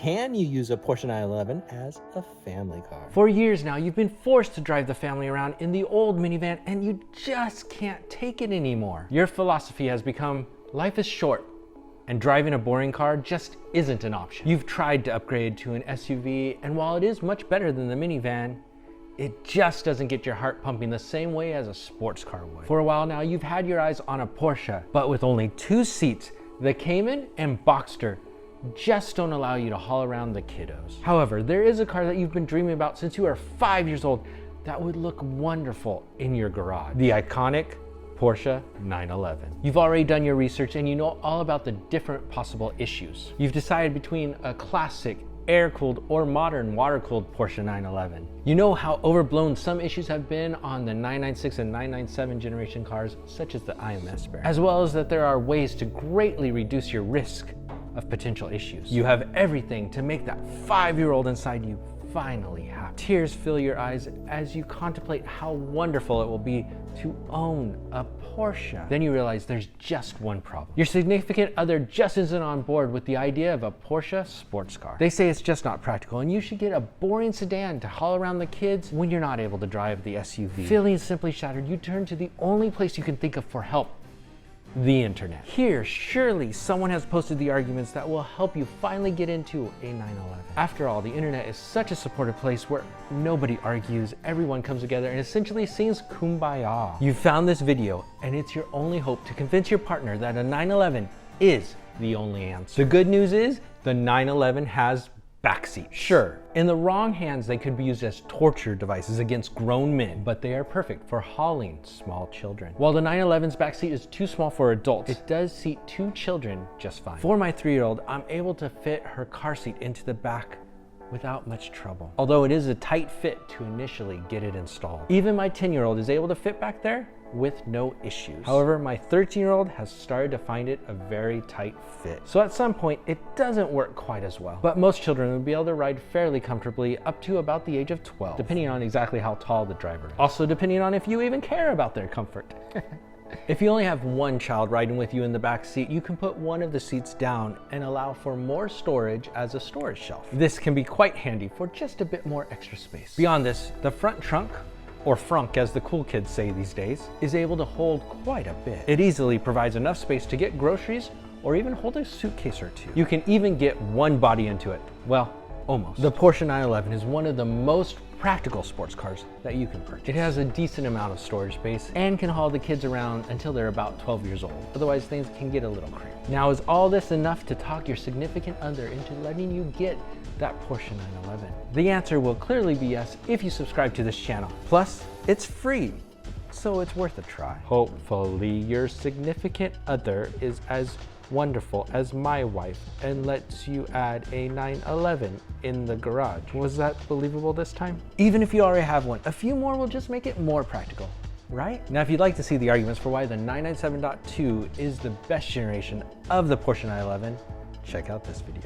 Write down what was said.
can you use a Porsche 911 as a family car? For years now, you've been forced to drive the family around in the old minivan and you just can't take it anymore. Your philosophy has become, life is short and driving a boring car just isn't an option. You've tried to upgrade to an SUV, and while it is much better than the minivan, it just doesn't get your heart pumping the same way as a sports car would. For a while now, you've had your eyes on a Porsche, but with only 2 seats, the Cayman and Boxster just don't allow you to haul around the kiddos. However, there is a car that you've been dreaming about since you were 5 years old that would look wonderful in your garage. The iconic Porsche 911. You've already done your research and you know all about the different possible issues. You've decided between a classic air-cooled or modern water-cooled Porsche 911. You know how overblown some issues have been on the 996 and 997 generation cars, such as the IMS bearing, as well as that there are ways to greatly reduce your risk of potential issues. You have everything to make that 5-year-old inside you finally happy. Tears fill your eyes as you contemplate how wonderful it will be to own a Porsche. Then you realize there's just one problem. Your significant other just isn't on board with the idea of a Porsche sports car. They say it's just not practical and you should get a boring sedan to haul around the kids when you're not able to drive the SUV. Feeling simply shattered, you turn to the only place you can think of for help: the internet. Here, surely someone has posted the arguments that will help you finally get into a 911. After all, the internet is such a supportive place where nobody argues, everyone comes together and essentially sings Kumbaya. You found this video and it's your only hope to convince your partner that a 911 is the only answer. The good news is the 911 has backseat. Sure, in the wrong hands, they could be used as torture devices against grown men, but they are perfect for hauling small children. While the 911's backseat is too small for adults, it does seat 2 children just fine. For my 3-year-old, I'm able to fit her car seat into the back without much trouble, although it is a tight fit to initially get it installed. Even my 10-year-old is able to fit back there with no issues. However, my 13-year-old has started to find it a very tight fit. So at some point, it doesn't work quite as well. But most children would be able to ride fairly comfortably up to about the age of 12, depending on exactly how tall the driver is. Also depending on if you even care about their comfort. If you only have one child riding with you in the back seat, you can put one of the seats down and allow for more storage as a storage shelf. This can be quite handy for just a bit more extra space. Beyond this, the front trunk, or frunk as the cool kids say these days, is able to hold quite a bit. It easily provides enough space to get groceries or even hold a suitcase or 2. You can even get one body into it. Well, almost. The Porsche 911 is one of the most practical sports cars that you can purchase. It has a decent amount of storage space and can haul the kids around until they're about 12 years old. Otherwise, things can get a little cramped. Now, is all this enough to talk your significant other into letting you get that Porsche 911? The answer will clearly be yes if you subscribe to this channel. Plus, it's free, so it's worth a try. Hopefully, your significant other is as wonderful as my wife and lets you add a 911 in the garage. Was that believable this time? Even if you already have one, a few more will just make it more practical, right? Now, if you'd like to see the arguments for why the 997.2 is the best generation of the Porsche 911, check out this video.